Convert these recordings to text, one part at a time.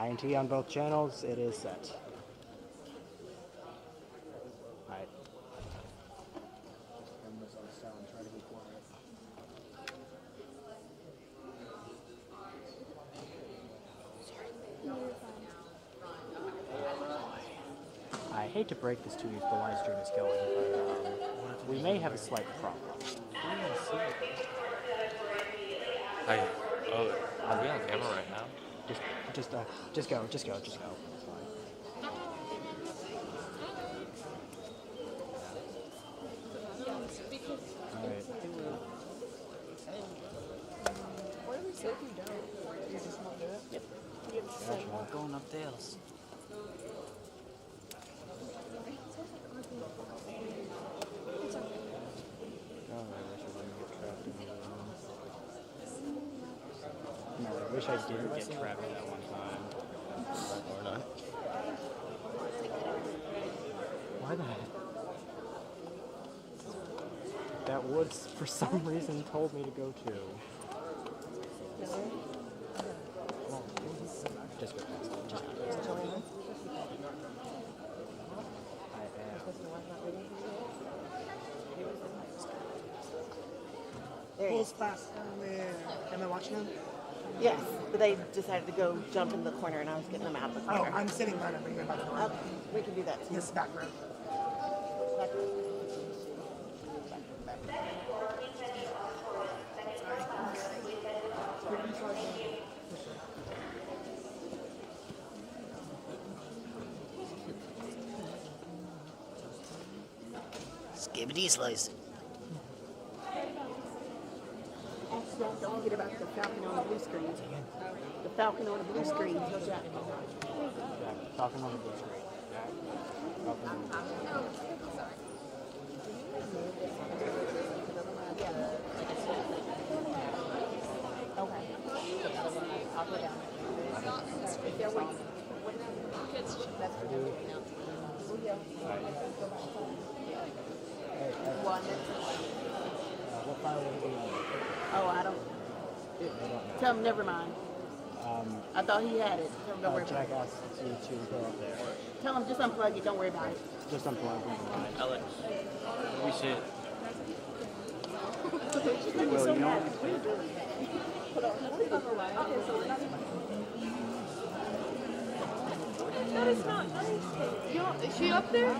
INT on both channels, it is set. Alright. I hate to break this to you if the live stream is going, but we may have a slight problem. Hi. Oh, are we on camera right now? Just go. It's fine. Alright. Gotcha. Going up Dales. No, I wish I didn't get trapped that one time. Or not. Why the heck? That woods, for some reason, told me to go to. Just go past it. Just go past it. I am. Who's fast down there? Am I watching them? Yes, but they decided to go jump in the corner, and I was getting them out of the Oh, corner. I'm sitting right over here by the door. Okay, we can do that too. Yes, back row. Skibbity slice. Don't forget about the falcon on the blue screen. The falcon on the blue screen. Yeah, talking on the blue screen. Talking on the blue screen. Okay. I'll go down. They're waiting. One. What file would it be on? Oh, I don't. Tell him never mind. I thought he had it. Tell him don't worry about Jack it. asked you to go up there. Tell him just unplug it. Don't worry about it. Just unplug it. Alex, we should. Well, you know, That is not nice. Is she up there?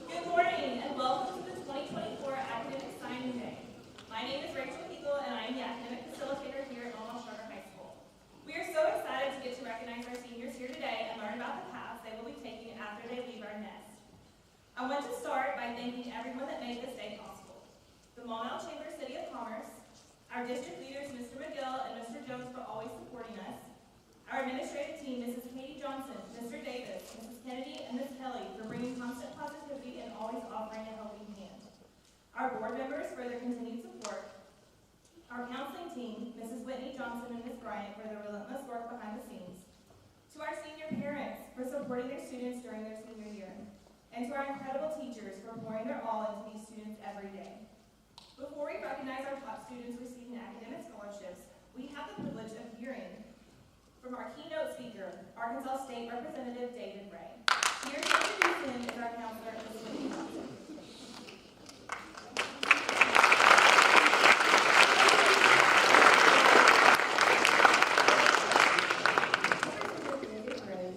Good morning and welcome to the 2024 Academic Signing Day. My name is Rachel Hiegel and I am the academic facilitator here at Omaha Charter High School. We are so excited to get to recognize our seniors here today and learn about the paths they will be taking after they leave our nest. I want to start by thanking everyone that made this day possible. The Maumelle Chamber City of Commerce, our district leaders Mr. McGill and Mr. Jones for always supporting us, our administrative team, Mrs. Katie Johnson, Mr. Davis, Mrs. Kennedy, and Ms. Kelly for bringing constant positivity and always offering a helping hand. Our board members for their continued support. Our counseling team, Mrs. Whitney Johnson and Ms. Bryant for their relentless work behind the scenes. To our senior parents for supporting their students during their senior year. And to our incredible teachers for pouring their all into these students every day. Before we recognize our top students receiving academic scholarships, we have the privilege of hearing from our keynote speaker, Arkansas State Representative David Ray. Here to introduce him is our counselor, Ms. Whitney Johnson. Representative Ray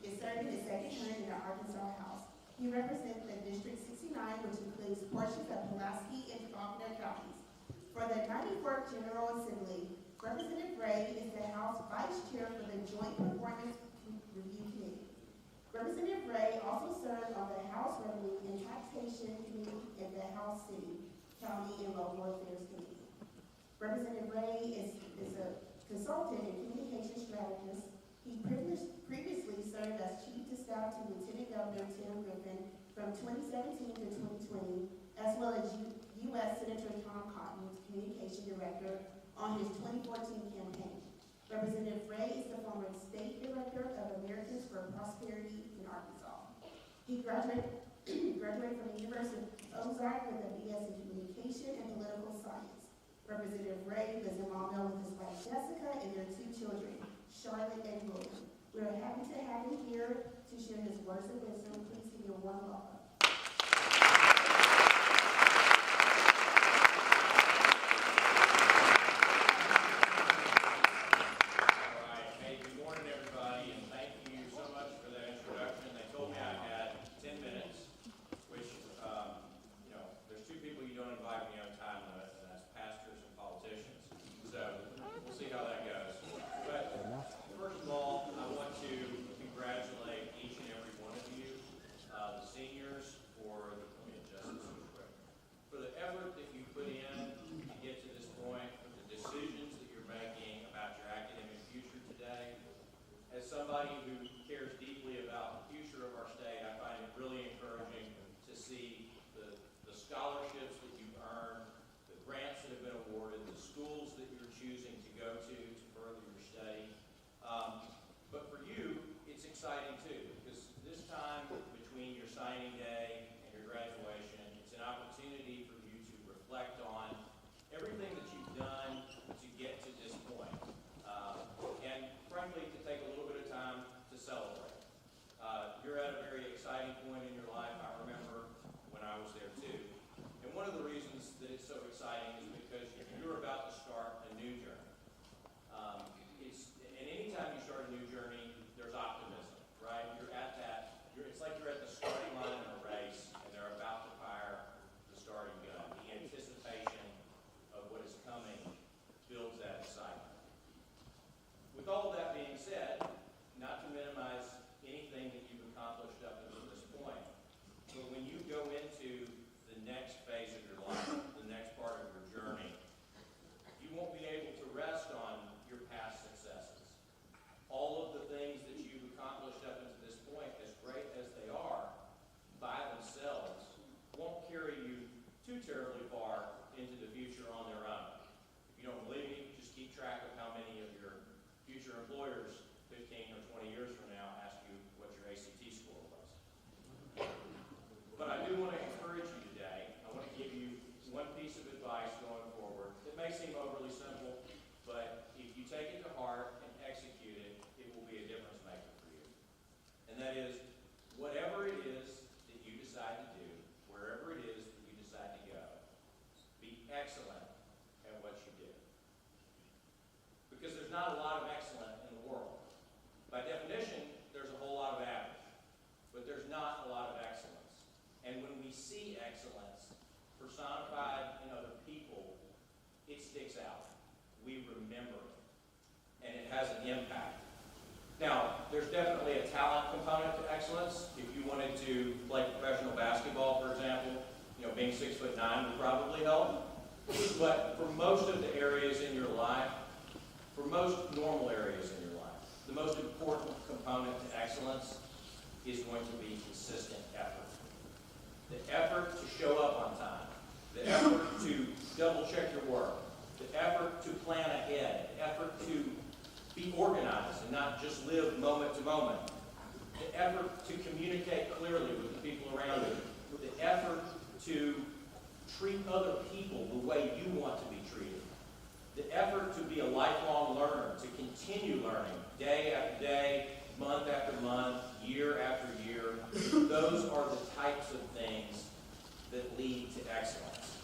is serving his second term in the Arkansas House. He represents the District 69, which includes portions of Pulaski and Faulkner counties. For the 94th General Assembly, Representative Ray is the House Vice Chair for the Joint Performance Review Committee. Representative Ray also serves on the House Revenue and Taxation Committee and the House City, County, and Local Affairs Committee. Representative Ray is a consultant and communication strategist. He previously served as Chief of Staff to Lieutenant Governor Tim Griffin from 2017 to 2020, as well as U.S. Senator Tom Cotton's Communication Director on his 2014 campaign. Representative Ray is the former State Director of Americans for Prosperity in Arkansas. He graduated from the University of Ozark with a BS in Communication and Political Science. Representative Ray lives in Maumelle with his wife Jessica and their two children, Charlotte and William. We are happy to have him here to share his words of wisdom. Please give him one welcome. Somebody who cares deeply about the future of our state, I find it really encouraging to see the scholarships that you've earned, the grants that have been awarded, the schools that you're choosing to go to further your study. But for you, it's exciting too, because this time between your signing day and your graduation, it's an opportunity for you to reflect on everything that you've done to get to this point. And frankly, to take a little bit of time to celebrate. You're at a very exciting point in your life. I remember when I was there too. not a lot of excellent in the world. By definition, there's a whole lot of average, but there's not a lot of excellence. And when we see excellence personified in other people, it sticks out. We remember it, and it has an impact. Now, there's definitely a talent component to excellence. If you wanted to play professional basketball, for example, being 6'9" would probably help. But for most of the areas in your life, for most normal areas in your life, the most important component to excellence is going to be consistent effort. The effort to show up on time, the effort to double check your work, the effort to plan ahead, the effort to be organized and not just live moment to moment, the effort to communicate clearly with the people around you, the effort to treat other people the way you want to be treated, the effort to be a lifelong learner, to continue learning day after day, month after month, year after year. Those are the types of things that lead to excellence.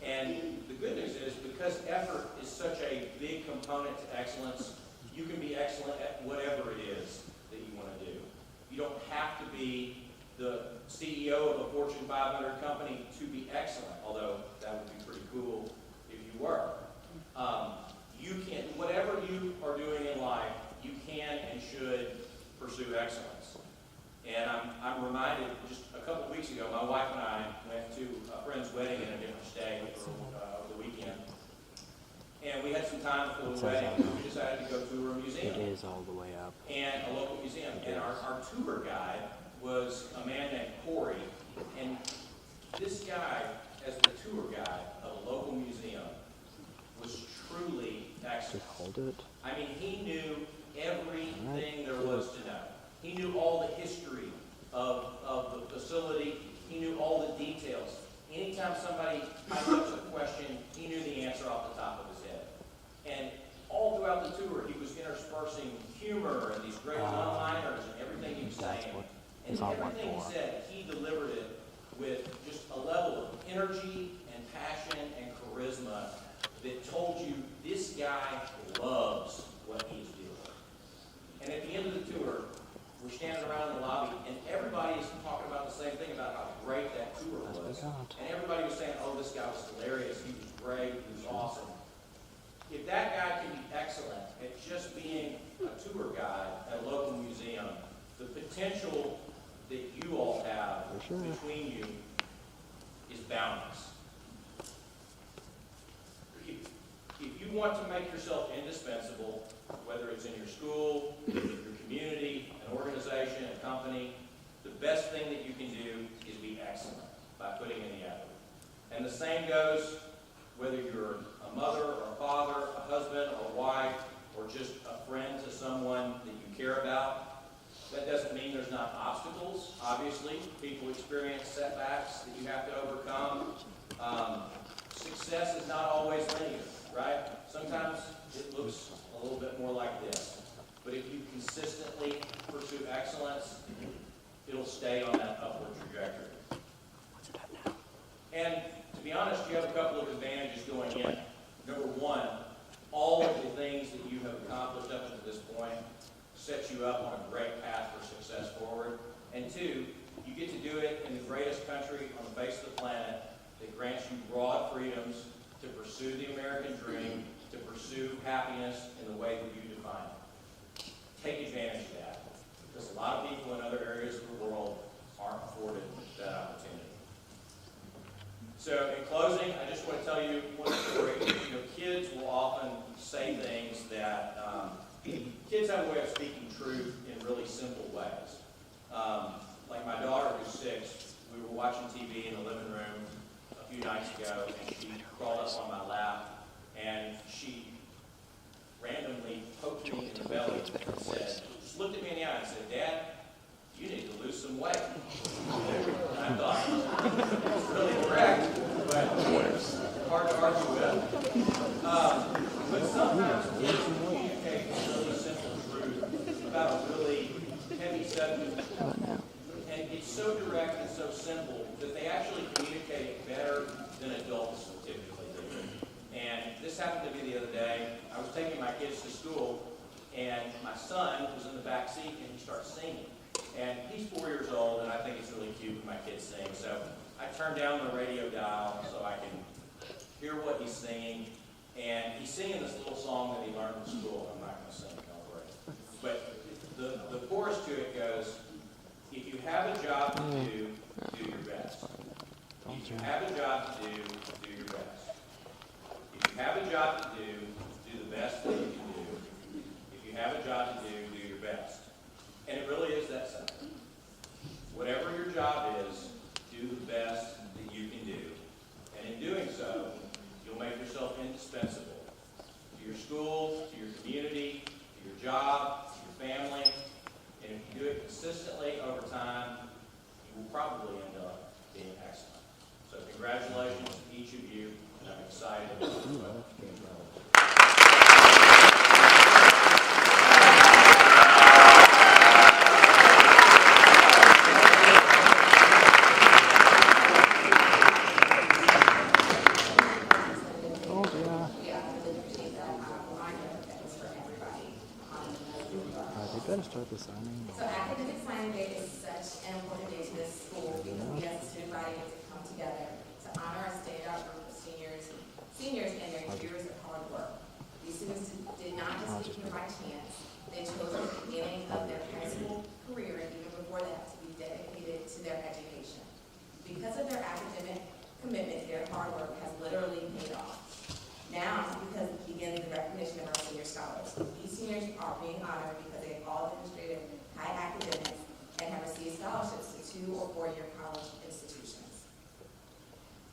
And the good news is, because effort is such a big component to excellence, you can be excellent at whatever it is that you want to do. You don't have to be the CEO of a Fortune 500 company to be excellent, although that would be pretty cool if you were. You can, whatever you are doing in life, you can and should pursue excellence. And I'm reminded, just a couple of weeks ago, my wife and I went to a friend's wedding in a different state for the weekend. And we had some time before the wedding, and we decided to go tour a museum. It is all the way up. And a local museum. And our tour guide was a man named Corey. And this guy, as the tour guide of a local museum, was truly excellent. Hold it. I mean, he knew everything there was to know. He knew all the history of the facility. He knew all the details. Anytime somebody typed up a question, he knew the answer off the top of his head. And all throughout the tour, he was interspersing humor and these great one-liners and everything he was saying. And everything he said, he delivered it with just a level of energy and passion and charisma that told you this guy loves what he's doing. And at the end of the tour, we're standing around in the lobby, and everybody is talking about the same thing about how great that tour was. And everybody was saying, oh, this guy was hilarious, he was great, he was awesome. If that guy can be excellent at just being a tour guide at a local museum, the potential that you all have between you is boundless. If you want to make yourself indispensable, whether it's in your school, your community, an organization, a company, the best thing that you can do is be excellent by putting in the effort. And the same goes whether you're a mother or a father, a husband or a wife, or just a friend to someone that you care about. That doesn't mean there's not obstacles. Obviously, people experience setbacks that you have to overcome. Success is not always linear, right? Sometimes it looks a little bit more like this. But if you consistently pursue excellence, it'll stay on that upward trajectory. And to be honest, you have a couple of advantages going in. Number one, all of the things that you have accomplished up to this point sets you up on a great path for success forward. And two, you get to do it in the greatest country on the face of the planet that grants you broad freedoms to pursue the American dream, to pursue happiness in the way that you define it. Take advantage of that, because a lot of people in other areas of the world aren't afforded that opportunity. So in closing, I just want to tell you one story. Kids will often say things that, kids have a way of speaking truth in really simple ways. Like my daughter, who's 6, we were watching TV in the living room a few nights ago, and she crawled up on my lap, and she randomly poked me in the belly and said, just looked at me in the eye and said, Dad, you need to lose some weight. And I thought, it's really correct, but hard to argue with. But sometimes kids communicate a really simple truth about a really heavy subject. And it's so direct and so simple that they actually communicate better than adults typically do. And this just happened to be the other day. I was taking my kids to school, and my son was in the back seat, and he starts singing. And he's 4 years old, and I think it's really cute when my kids sing. So I turned down the radio dial so I can hear what he's singing. And he's singing this little song that he learned in school. I'm not going to sing it, don't worry. But the chorus to it goes, if you have a job to do, do your best. If you have a job to do, do your best. If you have a job to do, do the best that you can do. If you have a job to do, do your best. And it really is that simple. Whatever your job is, do the best that you can do. And in doing so, you'll make yourself indispensable to your school, to your community, to your job, to your family. And if you do it consistently over time, you will probably end up being excellent. So congratulations to each of you, and I'm excited about it. Start the signing. So Academic Signing Day is such an important day to this school because we as a student body get to come together to honor our standout group of seniors and their years of hard work. These students did not just get here by chance. They chose at the beginning of their high school career and even before that to be dedicated to their education. Because of their academic commitment, their hard work has literally paid off. Now, because it begins the recognition of our senior scholars. These seniors are being honored because they have all demonstrated high academics and have received scholarships to 2- or 4-year college institutions.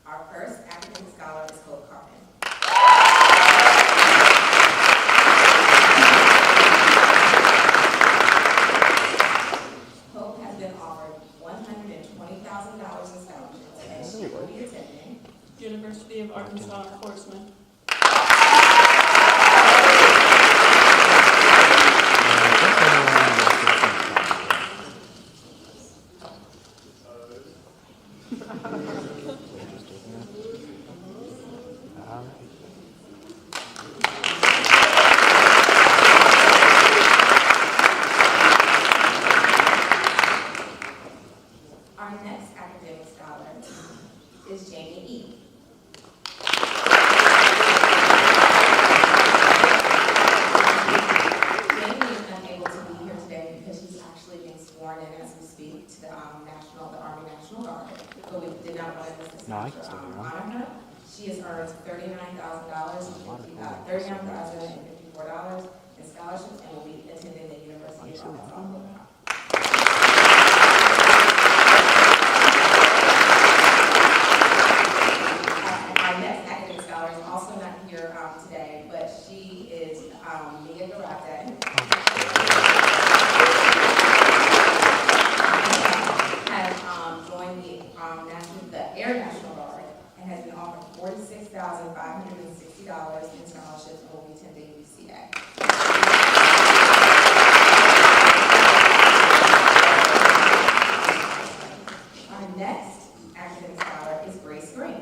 Our first academic scholar is Hope Carmen. Hope has been offered $120,000 in scholarships, and she will be attending University of Arkansas Horseman. Our next academic scholar is Jamie E. Jamie is unable to be here today because she's actually being sworn in as we speak to the Army National Guard. But we did not want to miss this time to honor her. She has earned $39,054 in scholarships and will be attending the University of Arkansas. Our next academic scholar is also not here today, but she is Mia Garate. Has joined the Air National Guard and has been offered $46,560 in scholarships and will be attending UCA. Our next academic scholar is Grace Green.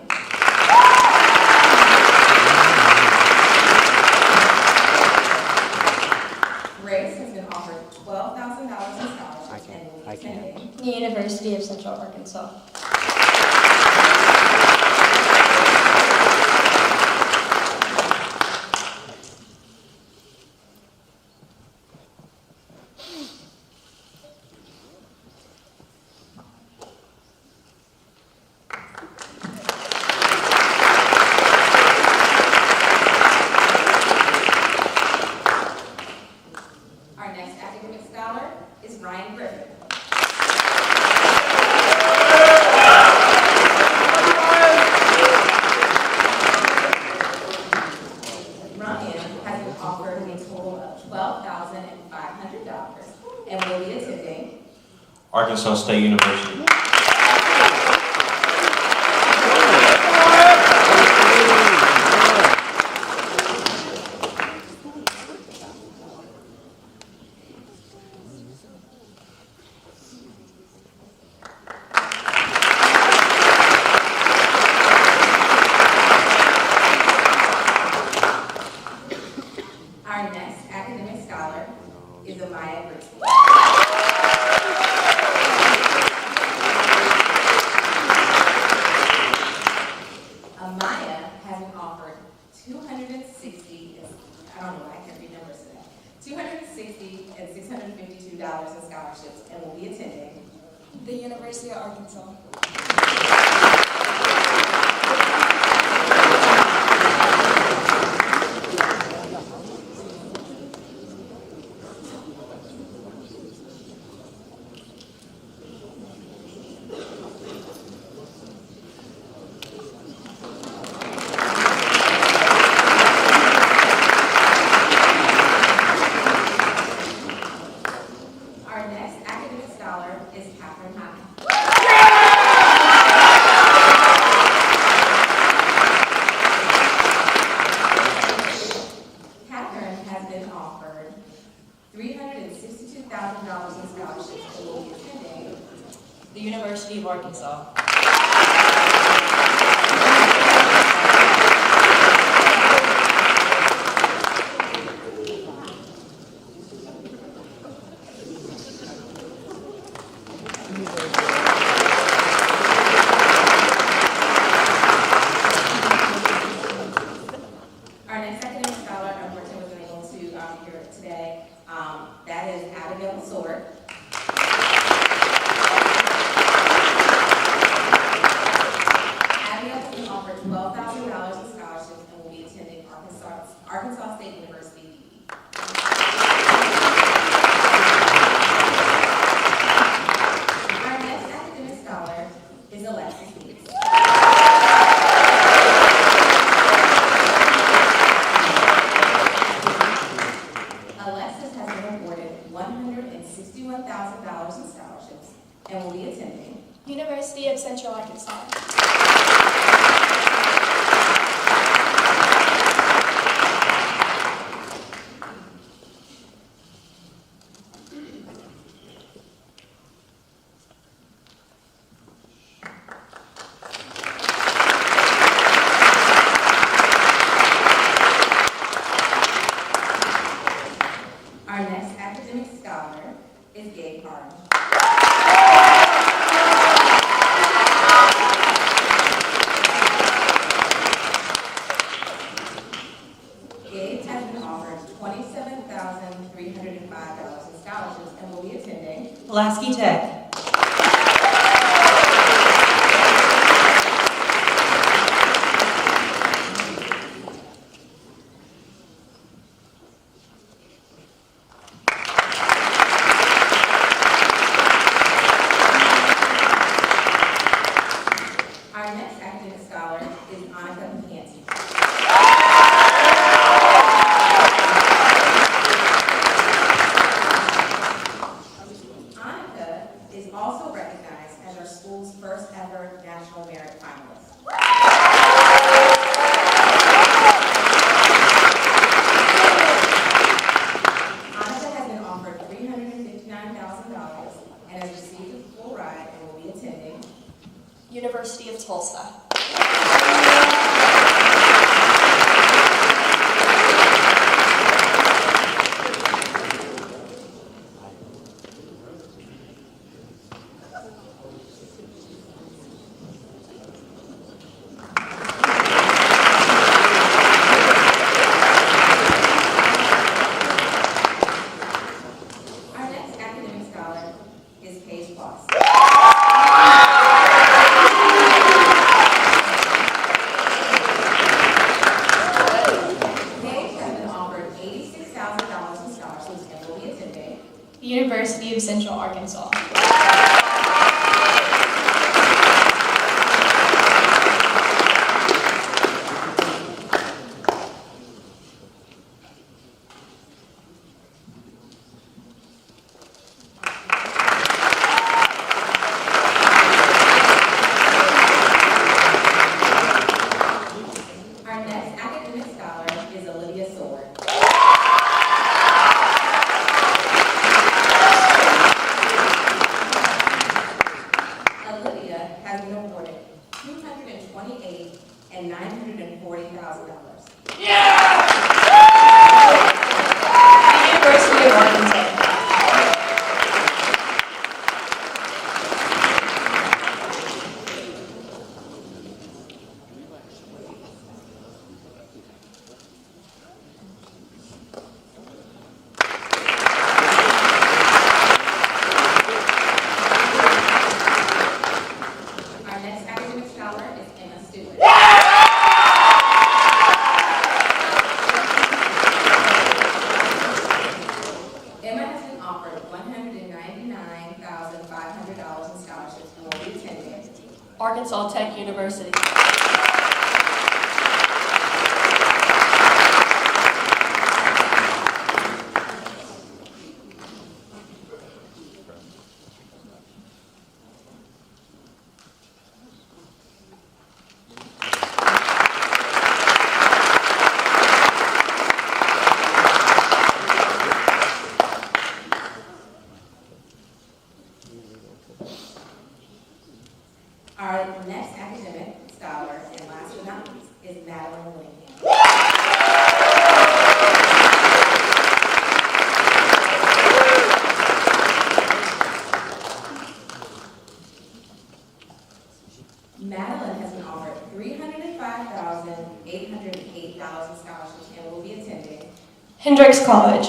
Grace has been offered $12,000 in scholarships and will be attending the University of Central Arkansas. Our next academic scholar is Ryan Griffin. Ryan has been offered a total of $12,500 and will be attending Arkansas State University. I don't know why I can't read numbers today. $260 and $652 in scholarships and will be attending The University of Arkansas. Our next academic scholar is Catherine Hine. Catherine has been offered $362,000 in scholarships and will be attending The University of Arkansas. Our next academic scholar, unfortunately, wasn't able to hear it today. That is Abigail Sword. Abigail has been offered $12,000 in scholarships and will be attending Arkansas State University. Our next academic scholar is Alexis Weeks. Alexis has been awarded $161,000 in scholarships and will be attending University of Central Arkansas. Our next academic scholar is Gabe Harden. Gabe has been offered $27,305 in scholarships and will be attending Pulaski Tech. Our next academic scholar is Annika Canty. Annika is also recognized as our school's first ever National Merit Finalist. Annika has been offered $359,000 and has received a full ride and will be attending University of Tulsa. Our next academic scholar is Paige Foss. Paige has been offered $86,000 in scholarships and will be attending The University of Central Arkansas. Our next academic scholar is Olivia Sword. Olivia has been awarded $228,000 and $940,000. University of Arkansas. $808 in scholarships and will be attending Hendrix College.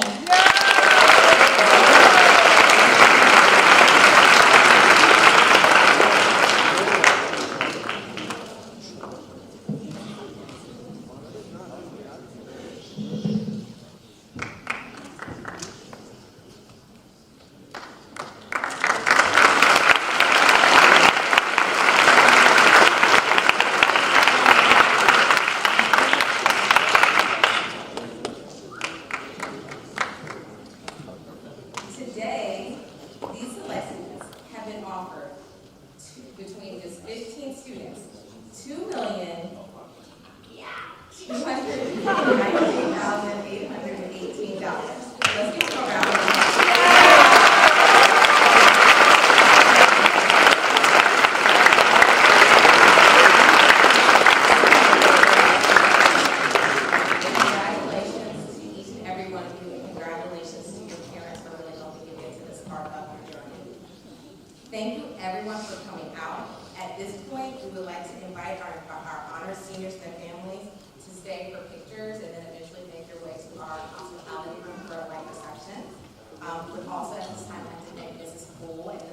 Today, these selections have been offered between just 15 students, $2,298,818. Let's give them a round of applause. Congratulations to each and every one of you, and congratulations to your parents for really helping you get to this part of your journey. Thank you everyone for coming out. At this point, we would like to invite our honored seniors and their families to stay for pictures and then eventually make your way to our hospitality room for a light reception. Would also at this time like to thank Mrs. Poole and the